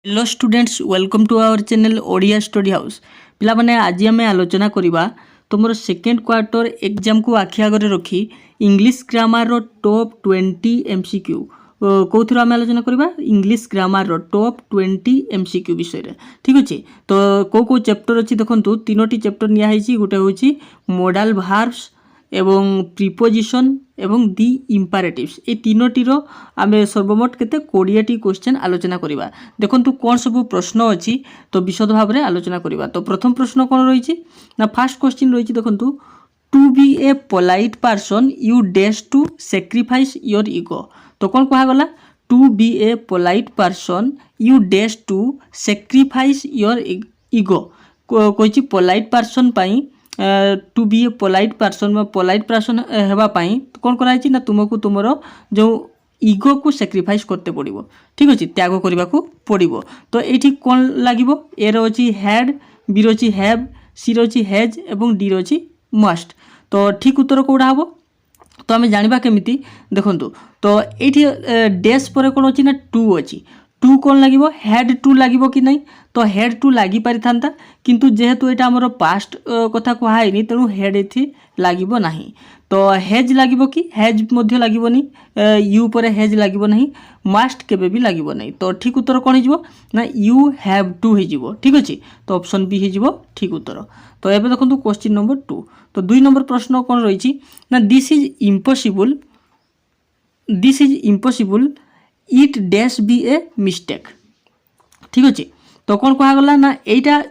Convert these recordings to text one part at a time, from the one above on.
Hello students welcome to our channel Odia study house पिला माने आज आम आलोचना करवा तुम सेकेंड क्वार्टर एग्जाम को आखि आगे रखी इंग्लिश ग्रामर रो टॉप 20 एमसीक्यू कौन आम आलोचना करवा इंग्लिश ग्रामर रो टॉप 20 एमसीक्यू विषय ठीक अच्छे। तो कौ चैप्टर अच्छी देखो तीनोटी चैप्टर नियाई गोटे हूँ मोडाल भार्ब्स एवं प्रिपोजिशन एवं दि इम्पारेटिव्स ए तीनोटीर आम सर्वमोट केते 20टी क्वेश्चन आलोचना करवा। देखंतु कौन सब प्रश्न अच्छी तो विशद भाव में आलोचना करवा। तो प्रथम प्रश्न कौन रही ना फास्ट क्वेश्चन रही देखंतु to be a polite person you dash to sacrifice your ego. तो कौन कहगला to be a polite person you dash to sacrifice your ego कही पोलाइट पर्सन पाई to be a polite person हेबापाई कौन कराई ना तुमको तुमर जो इगो को सैक्रिफाइस करते पड़ो ठीक अच्छे त्याग करने को पड़ो। तो ये कौन लगे ए रही हैड बी रही हैव सी रही हैज एवं डी रही मस्ट। तो ठीक उत्तर कौटा हम तो आम जाना केमी देखु। तो ये डैश पर कौन अच्छी ना टू अच्छी टू कौन लगे हैड टू लगे कि नहीं तो हैड टू लगी पारि था किंतु जेहेतु यहाँ आमर पास्ट कथा कहुनी तेणु हैड ये लगे ना। तो हैज लगे कि हैज लगनी यू पर हैज लगे ना मस्ट केबे भी लगे ना। तो ठीक उत्तर कौन हो ना यू हैव टू हो ठीक अच्छे। तो ऑप्शन बी हो ठीक उत्तर। तो ये देखो क्वेश्चन नंबर 2। तो 2 नंबर प्रश्न कौन रही ना this is impossible it dash be a mistake ठीक अच्छे। तो कौन कहगला ना यहाँ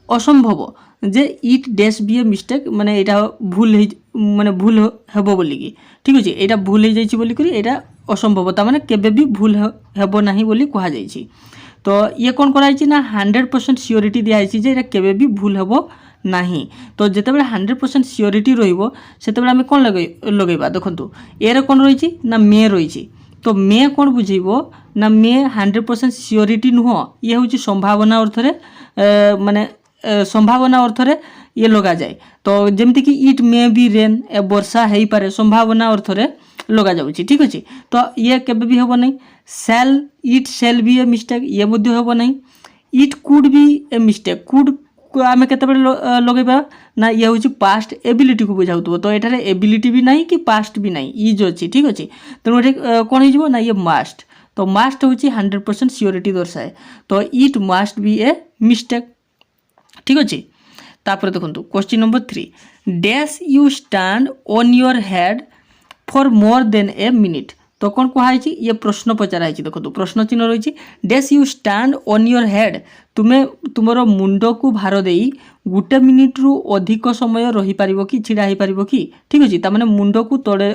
असंभव जे it dash be a mistake माने यहाँ भूल माने भूल हेब बोलिकी ठीक अच्छे यहाँ भूल हो जाइए यहाँ असंभवता माने केबे भी भूल हेब नहीं बोली कहा जाइए। तो ये कौन कराई ना 100% सियोरिटी दिखाई जे यहाँ केबे भी भूल हेब नहीं। तो जिते 100% सियोरिटी रही आम कौन लगेगा देखो यार कौन रही ना मे रही। तो मे कौन बुझेबो ना मे 100% सियोरिटी नुह ये हूँ संभावना अर्थ माने संभावना अर्थ ये लगा जाए। तो जमती कि इट मे बी रेन वर्षा हो पारे संभावना अर्थ लगा जाउछि ठीक अच्छे। तो ये केबे भी हेबो नहीं। It shall be a mistake ये मध्य हेबो नहीं। It could be a mistake कुड आम के लगेबा ना ये हूँ पास्ट एबिलिटी को बुझाऊ। तो ये एबिलिटी भी नहीं कि पास्ट भी नहीं इज अच्छी ठीक अच्छे। तेणु ये कौन हो ना ये मास्ट। तो मास्ट हूँ 100% सियोरिटी दर्शाए। तो it mast B a mistake ठीक अच्छे। तापर देखो question number 3 dash you stand on your head for more than A minute. तो कौन कहुई ये प्रश्न पचरा देखो प्रश्न चिन्ह रही dash you stand on your head तुम्हें तुमर मुंड को भार दे गोटे मिनिट रु अधिक समय रही पार कि छिड़ा हो पार कि ठीक अच्छे। ताने मुंड को तले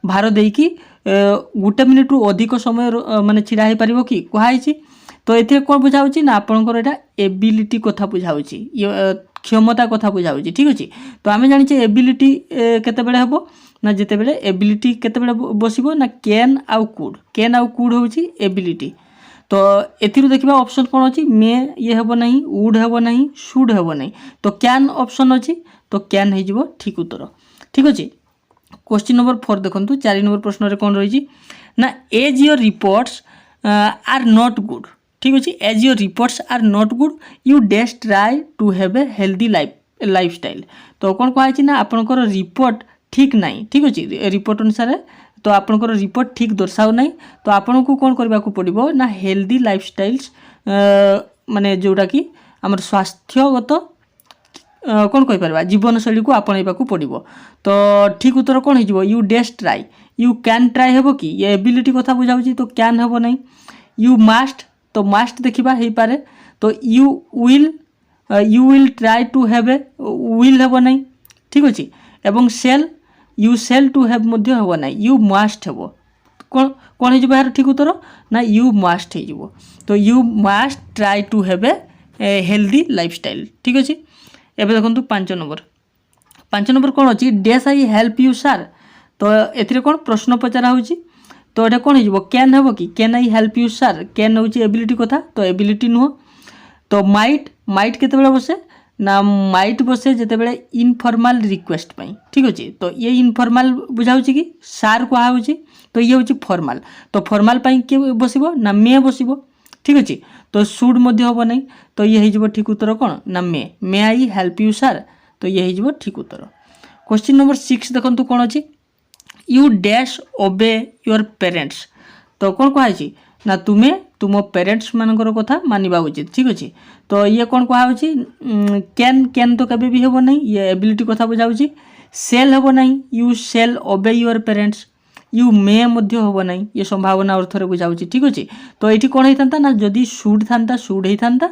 भार दे कि गोटे मिनिट रु अधिक समय माने छिड़ा हो पार कि कहुई। तो ये कौन बुझाऊँ ना आपंकर यहाँ एबिलिटी कथा बुझाऊँ क्षमता कथा बुझाऊँ ठीक अच्छे। तो आम जाने एबिलिटी केतेबेले हेबो ना जितेबेले एबिलिटी केतेबेले बसिबो ना कैन आउ कुड हूँ एबिलिटी। तो एथिरु देखिबा ऑप्शन कौन अच्छी मे ये हेबो नहीं वुड हेबो नहीं शुड हेबो नहीं। तो कैन ऑप्शन अच्छी तो कैन हो ठीक उत्तर ठीक अच्छे। क्वेश्चन नंबर 4 देखो 4 नंबर प्रश्न रे कौन रही ना as your reports are not good ठीक अच्छे। As your reports are not good you dash try to have a healthy lifestyle. तो कौन कहुई ना आपनकर रिपोर्ट ठीक नहीं ठीक अच्छे रिपोर्ट अनुसार तो आपनकर रिपोर्ट ठीक दर्शाऊ नहीं। तो आपन को कौन करने को पड़ो ना हेल्दी लाइफस्टाइल्स माने जोटा कि आमर स्वास्थ्यगत कौन कहीपर जीवनशैली को आपणा पड़ो। तो ठीक उत्तर कौन हो you dash try you can try हेबो कि ये एबिलिटी कथा बुझाऊँ तो कैन हेबो नहीं। यू मास्ट तो मास्ट देखा हो पारे। तो you will try to have a will हेबो नहीं ठीक अच्छे। एवं shall you shall to have मध्य हेबो नहीं यू मास्ट हेबो कौन हो यार ठीक उत्तर ना यू मास्ट हो। तो you must try to have a healthy lifestyle ठीक अच्छे। एबे देखो 5 नंबर कौन अच्छी डैश आई हेल्प यू सार। तो ए कौन प्रश्न पचरा हो तो ये कौन हो कैन हेबो कि कैन आई हेल्प यू सार कैन हूँ एबिलिटी कथा तो एबिलिटी नुह। तो माइट केतेबेले बसे ना माइट बसे जितेबेले इनफॉर्मल रिक्वेस्ट पाई ठीक अच्छे। तो ये इनफॉर्मल बुझाऊँ कि सार कहुँ तो ये हूँ फॉर्मल। तो फॉर्मल पाई किए बसिबो ना मे बसिबो ठीक अच्छे। तो सुड मध्य हम ना तो ये हो ठीक उत्तर कौन ना मे आई हेल्प यू सार तो ये हो ठीक उत्तर। क्वेश्चन नंबर 6 देखो कौन अच्छी यू डैश ओबे योर पेरेंट्स तो कौन कहुच्छी ना तुम्हें तुम पेरेंट्स मानकर कथा मानवा उचित ठीक अच्छे। तो ये कौन कहुच्छी कैन कैन तो कभी भी हेब ना ये एबिलिटी कथा बुझाऊँगी सेल हेब ना you shall obey your parents you may मध्य हम ना ये संभावना अर्थ में बुझाऊँगी ठीक अच्छे। तो ये कौन होता ना जदि शुड था शुड होता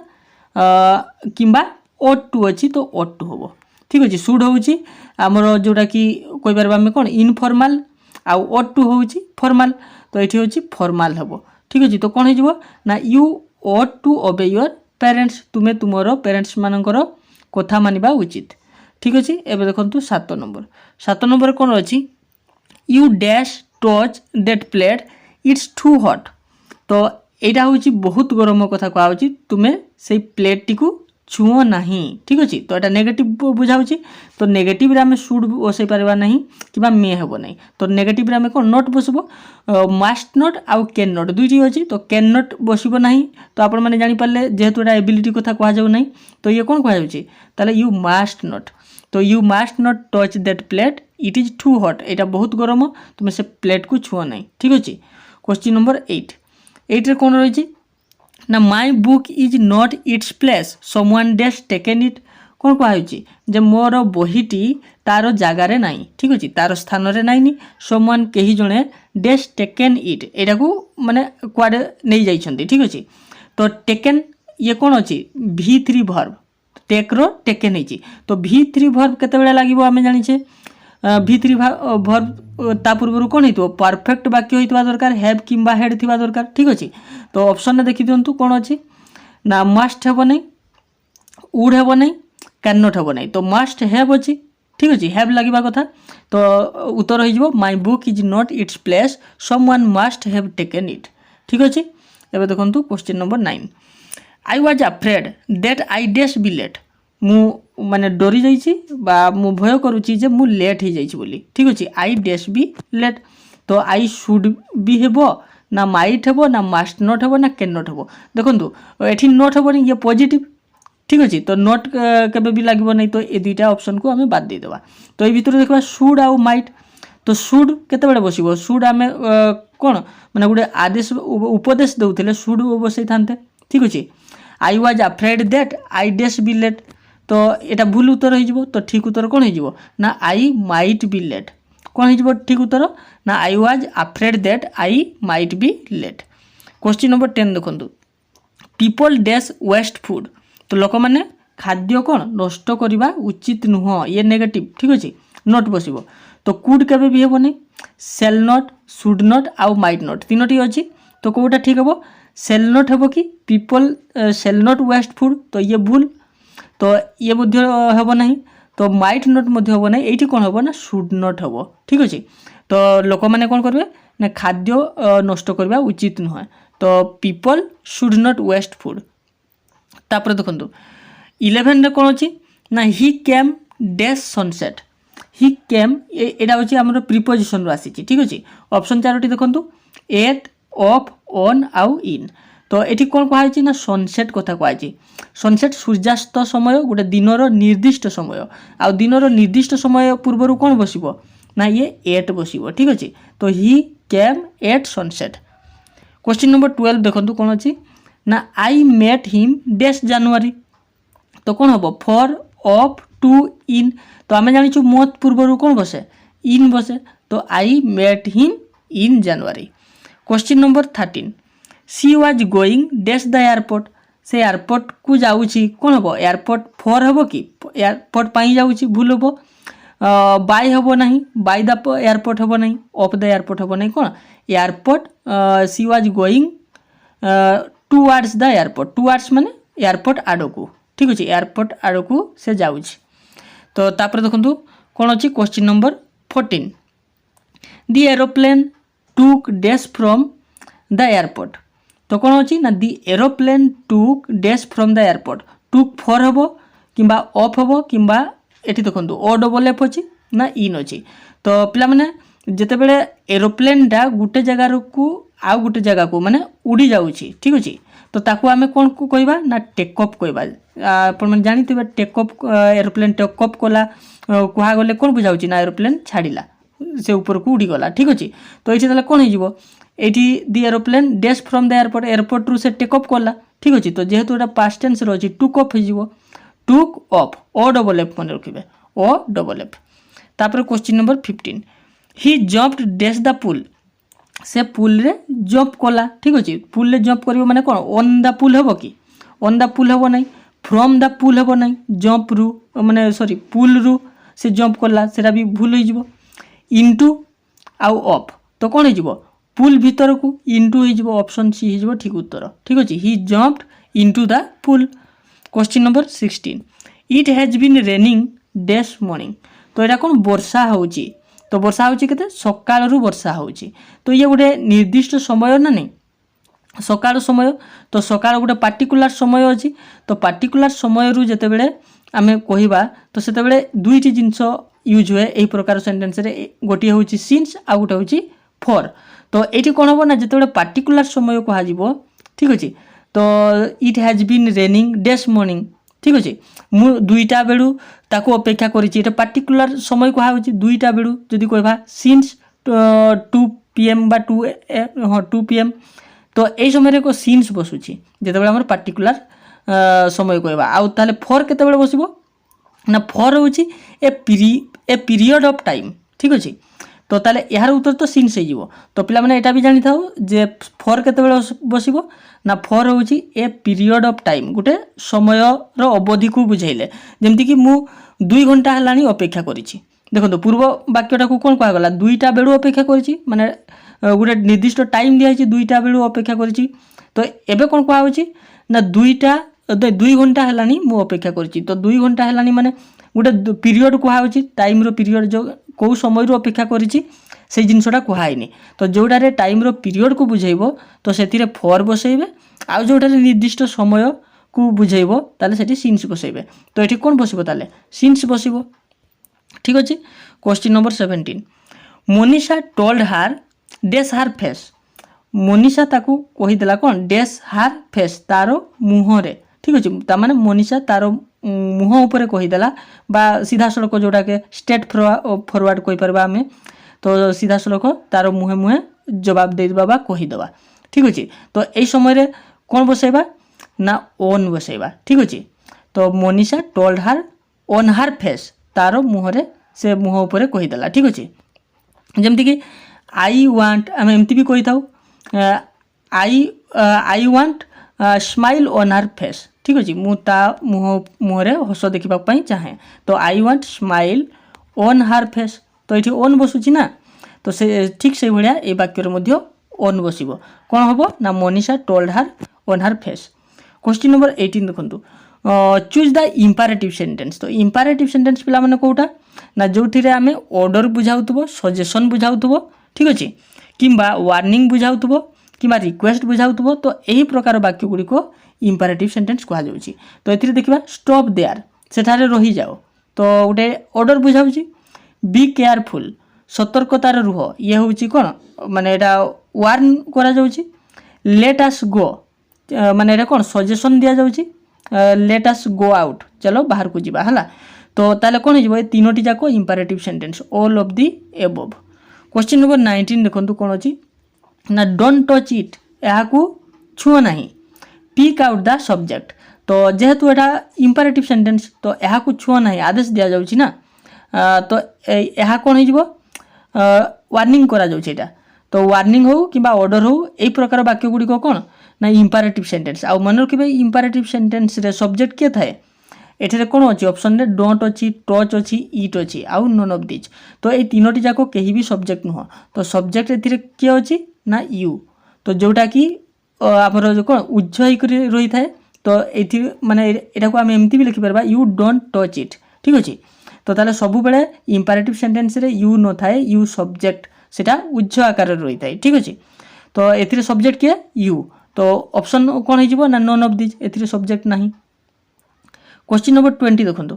किंबा ओट टू अच्छी तो ओट टू हम ठीक अच्छे। सुड हूँ आमर जोटा कि कहीपर आम कौन इनफर्माल आउ ओट टू हूँ फर्माल तो ये हूँ फर्माल हम ठीक अच्छे। तो कौन हो ना you ought to obey your parents तुम्हें तुमर पेरेंट्स मानकर कथा मानवा उचित ठीक अच्छे। एवं देखो 7 नंबर कौन अच्छी you dash touch that plate it's too hot तो यहाँ हूँ बहुत गरम कथा कहुच्छी तुम्हें से प्लेट टी छुओ ना ठीक अच्छे। तो यहाँ नेगेटिव बुझाऊँगी तो नेगेटिव आम सुड बसई पार्बा ना कि मे हेब ना तो नेगेटिव आम कौन नट बसब मस्ट नट आउ कैन नट दुईटी अच्छी तो कैन नट बसब ना तो आपण मैंने जानीपारे जेहेतु यहाँ एबिलिटी कथा कहु ना तो ये कौन कहु यू मस्ट नट तो you must not touch that plate it is too hot यहाँ बहुत गरम तुम्हें से प्लेट को छुओ ना ठीक अच्छे। क्वेश्चन नंबर 8 रे कौन रही ना my book is not its place someone dash taken it कौन कहुच्छी जे मोर बहीटी तार जगार ना ठीक अच्छे तार स्थान रे नाइनी समवन कहीं जड़े डैश टेकन इट यहाँ को माने कुआडे नहीं जाइछंती ठीक अच्छे। तो टेकन ये कौन अच्छी V3 भर्ब टेक्र टेकन होती तो V3 भर्ब केते लगे आम जाचे V3 भर्ब ता पूर्व कौन हो परफेक्ट वाक्य होता दरकार हैव किंबा हेड थिबा दरकार ठीक अच्छे। तो ऑप्शन में देखी दिंतु कौन अच्छी ना मस्ट हेब ना वुड हेब ना कैन नॉट हेब ना तो मस्ट हैव अच्छी ठीक अच्छे हैव लगे कथा तो उत्तर हो my book is not its place someone must have taken it ठीक अच्छे। एवं देखो question number 9 I was afraid that I dash be late मु माने डरी जाइए मु भय करुच्ची जे मु लेट हो जाइए बोली ठीक अच्छे आई डैश बी लेट तो आई शुड बी हेब ना माइट हेब ना मस्ट नॉट हेब ना कैन नॉट हेब देखो ये नॉट हेब ये पॉजिटिव ठीक अच्छे तो नॉट केबे भी लगे नहीं तो ये दुईटा ऑप्शन को आम बाद देदेबा। तो ये भितर देखा शुड आउ माइट तो शुड केते बसिब शुड आम कौन माने गोटे आदेश उपदेश देउथिले शुड बसई था ठीक अच्छे। I was afraid that I dash be late तो यहाँ भूल उत्तर हो तो ठीक उत्तर कौन हो ना आई माइट बी लेट कौन हो ठीक उत्तर ना I was afraid that I might be late. Question number 10 देखो पीपल डैश वेस्ट फूड तो लोक मैंने खाद्य कौन नष्ट करवा उचित नुह ये नेगेटिव ठीक अच्छे नट बसब तो कुड केबे भी हेब नहीं सेल नट शुड नट आउ माइट नट तीनोटी अच्छी तो कौटा ठीक हे सेल नट हेब कि पीपल सेल नट वेस्ट फूड तो ये भूल तो ये हेब ना तो माइट नट हेब ना ये कौन हेब ना शुड नट हेब ठीक अच्छे। तो लोक मैंने कौन करेंगे ना खाद्य नष्ट करवा उचित नुह तो people should not waste food. तापर देखो 11 कौन अच्छी ना ही केम डैश सनसेट ही केम यहाँ हूँ आम प्रिपोजिशन आसी ठीक अच्छे। ऑप्शन 4टी देखो एट ऑफ ऑन आउ इन तो ये कौन कहुच्छी ना सनसेट कथा कहुच्छी सनसेट सूर्यास्त समय गोटे दिनर निर्दिष्ट समय आ दिनर निर्दिष्ट समय पूर्वर कौन बसिब ना ये एट बसिब ठीक अच्छे। तो he came at sunset. Question number 12 देखो कौन अच्छी ना I met him dash January तो कौन हम फॉर ऑफ टू इन तो आम जानी मत पूर्वर कौन बसे इन बसे तो I met him in January. Question number 13 she was going dash the airport से एयरपोर्ट को जाऊँगी कौन हम एयरपोर्ट फॉर हम कि एयरपोर्ट पाई जाऊँगी भूल हम बाय हम ना बाय द एयरपोर्ट हम ना ऑफ द एयरपोर्ट हम ना कौन airport C was going towards the airport towards माने एयरपोर्ट आड़ को ठीक अच्छे एयरपोर्ट आड़ को से जाऊँ। तो तापर देखो कौन अच्छी question number 14 the aeroplane took dash from the airport तो कौन अच्छी ना the aeroplane took dash from the airport took for हम कि ऑफ हम कि ये देखो ओ डबल एफ अच्छी ना इन अच्छी तो पिला माने जिते बड़े एरोप्लेनटा गोटे जगार को आउ गोटे जगह को माने उड़ी जाऊँगी ठीक अच्छे तो ताकू आमे कौन को कहबा ना टेक ऑफ कहबा। आपण मन जानिथिबे take off aeroplane take off कला कुहा गले कौन बुझाउची ना एरोप्लेन छाड़िला से ऊपर को उड़ी गला। ठीक अछि तो एठी ताले कोन हिजिवो एठी the aeroplane dash from the airport airport रु से टेक ऑफ कला। ठीक अछि तो जेहेतु एटा पास्ट टेंस रो अछि टुक ऑफ हिजिवो took off O double F मन रखिबे ओ डबल एफ। तापर question number 15 he jumped dash the pool से पुल रे जंप कला। ठीक अछि पुल रे जंप करिवो माने कोन ऑन द पुल हेबो कि ऑन द पुल हेबो नै फ्रॉम द पुल हेबो नै जंप रु माने सॉरी पुल रु से जंप कला सेटा भी भूल होई जिवो इनटू आउ ऑफ तो कोन होई जिवो पुल भीतर को इनटू होई जिवो ऑप्शन सी होई जिवो ठीक उत्तर। ठीक अछि he jumped into the pool. Question number 16 it has been raining dash morning तो एटा कोन वर्षा होउची तो वर्षा होउची केते सकाळ रु वर्षा होउची तो ये गोटे निर्दिष्ट समय ना नहीं सकाळ समय तो सकाळ गोटे पार्टिकुलर समय अछि तो पार्टिकुलर समय रु जते बेले आमे कहिबा तो सेते बेले दुईटी जिंस यूज हुए एही प्रकार सेंटेंस रे गोटी होउची सिंस आ गोटे होउची फॉर तो एठी कोन होबो ना जते बेले पार्टिकुलर समय को हाजिबो। ठीक अछि तो it has been raining dash morning. ठीक अछि मु दुईटा बेलु ताको अपेक्षा करिछि एटा पार्टिकुलर समय को हाउछि दुईटा बेलु जदि कहबा सिंस 2 pm बा 2 pm तो ए समय को सिंस बसुछि जते बेले हमर पार्टिकुलर समय कहबा आउ ताले फॉर केते बेले बसिबो ना फॉर होछि ए पीरियड ऑफ टाइम। ठीक अछि तो ताले यार उत्तर तो सिंस हे जिवो तो पिला माने एटा भी जानि थाउ जे फॉर केते बेले बसिबो ना फॉर होछि ए पीरियड ऑफ टाइम गोटे समय रो अवधि को बुझाइले जेमति कि मु 2 घंटा हलानी अपेक्षा करिछि देखो पूर्व वाक्यटा को कोन कहा गला दुईटा बेलु अपेक्षा करिछि माने गोटे निर्दिष्ट टाइम दिया छै दुईटा बेलु अपेक्षा करिछि तो एबे कोन कहा होछि ना 2 घंटा हलानी मु अपेक्षा करिछि तो 2 घंटा हलानी माने गोटे पीरियड कहा होछि टाइम रो पीरियड जो को समय रो अपेक्षा करिछि से जिनसटा कुहाइनी तो जोटा रे टाइम रो पीरियड को बुझाइबो तो सेतिरे फॉर बसैबे आ जोटा रे निर्दिष्ट समय को बुझाइबो ताले सेति सिंस बसैबे तो एठी कोन बसिबो ताले सिंस बसिबो। ठीक अछि क्वेश्चन नंबर 17 मोनिशा टोल्ड हार डैश हार फेस मोनिशा ताकू कहि देला कोन डैश हार फेस तारो मुह रे। ठीक अछि ता माने मोनिशा तारो मुह ऊपर कहि देला बा सीधा सड़क जोटा के स्ट्रेट फॉरवर्ड कहि परबा हमें तो सीधा सड़क तारो मुहे मुहे जवाब दे देबा बा कहि देबा। ठीक अछि तो एई समय रे कोन बसैबा ना ऑन बसैबा। ठीक अछि तो मोनिशा टोल्ड हार ऑन हार फेस तारो मुह रे से मुह ऊपर कहि देला। ठीक अछि जेमति कि आई वांट हम एमती भी कहि थाउ आई वांट स्माइल ऑन हार फेस। ठीक अछि मु ता मुह रे हस देखिबा पई चाहे तो आई वांट स्माइल ऑन हार फेस तो एठी ऑन बसुची ना तो से ठीक से भलिया ए वाक्य रे मध्ये ऑन बसिबो कोन होबो ना मोनिशा टोल्ड हार ऑन हार फेस। क्वेश्चन नंबर 18 देखंतु चूज द इंपैरेटिव सेंटेंस तो इंपैरेटिव सेंटेंस पिला माने कोउटा ना जोठी रे हमें ऑर्डर बुझाउतबो सजेशन बुझाउतबो। ठीक अछि किंबा वार्निंग बुझाउतबो किंबा रिक्वेस्ट बुझाउतबो तो एही प्रकार वाक्य गुडी को इंपैरेटिव सेंटेंस कहा जाउची तो एथिरे देखिबा स्टॉप देयर सेठारे रही जाओ तो उटे ऑर्डर बुझाउची बी केयरफुल सतर्कतार रुह ये होउची कोन माने एटा वार्न करा जाउची लेट अस गो माने एटा कोन सजेशन दिया जाउची लेट अस गो आउट चलो बाहर को जीवा हला तो ताले कोन हिजबो ए तीनोटी जाको imperative sentence all of the above. Question number 19 देखंतु कोन अछि ना डोंट टच इट एहाकू छुओ नाही पिक आउट द सब्जेक्ट तो जेहेतु एटा इंपैरेटिव सेंटेंस तो एहाकू छुओ नाही आदेश दिया जाउची ना तो एहा कोन हिजबो वार्निंग करा जाउची एटा तो वार्निंग हो किबा ऑर्डर हो एई प्रकार वाक्य गुडी को कोन ना इंपैरेटिव सेंटेंस आ मन रखिबे इंपैरेटिव सेंटेंस रे सब्जेक्ट के थाए एठरे कोन अछि ऑप्शन रे डोंट अछि टच अछि इट अछि आउ नन ऑफ दिस तो ए तीनोटी जाको केही भी सब्जेक्ट नुह तो सब्जेक्ट एथिरे के अछि ना यू तो जोटा कि हमर जो कोन उज्जय करी रही थाए तो एथि माने एटा को हम एमती भी लिखि परबा यू डोंट टच इट। ठीक अछि तो ताले सब बेले इंपैरेटिव सेंटेंस रे यू न थाए यू सब्जेक्ट सेटा उज्जय आकार रे रही थाए। ठीक अछि तो एथिरे सब्जेक्ट के यू तो ऑप्शन कोन हे जिवो ना नन ऑफ दिस एथिरे सब्जेक्ट नाही। क्वेश्चन नंबर 20 देखंतु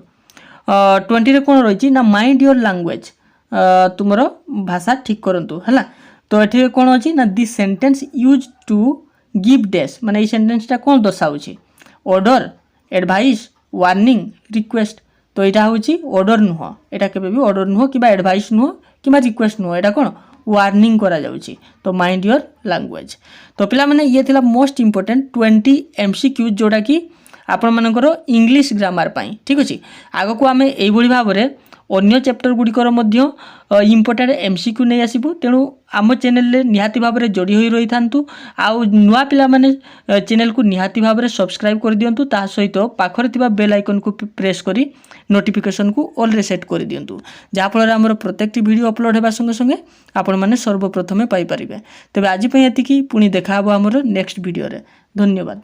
20 रे कोन रहिछि ना माइंड योर लैंग्वेज तुमरो भाषा ठीक करंतु हला तो एठी कोन अछि ना this sentence use to give dash माने ये सेंटेंसटा कौन दर्शाऊँगी ऑर्डर एडवाइस वार्निंग रिक्वेस्ट तो यहाँ हूँ ऑर्डर नुह यहाँ के ऑर्डर नुह कि एडवाइस नुह कि रिक्वेस्ट नुह यहाँ कौन वार्निंग करा जाउची तो माइंड योर लैंग्वेज तो पिला माने ये थिला मोस्ट इंपोर्टेंट 20 MCQ जोड़ा कि आपण मानकर इंग्लिश ग्रामर पाई ठीक अच्छे आग को आम यही भाव में अन्य चैप्टर गुड़िकर इंपोर्टेंट MCQ नहीं आसबू तेणु आम चैनल निहाती भाव में जोड़ी हो रही था आउ नुआ पिला माने चैनल को निहाती भाव में सब्सक्राइब कर दिंतु ता सहित पाखरे थिबा बेल आइकन को प्रेस करी नोटिफिकेशन को ऑल रे सेट कर दिंतु जहाँफल आमर प्रत्येक वीडियो अपलोड होगा संगे संगे आपण मैंने सर्वप्रथमे पाइपर तेज आज एति पुणी देखा आमर नेक्स्ट वीडियो रे धन्यवाद।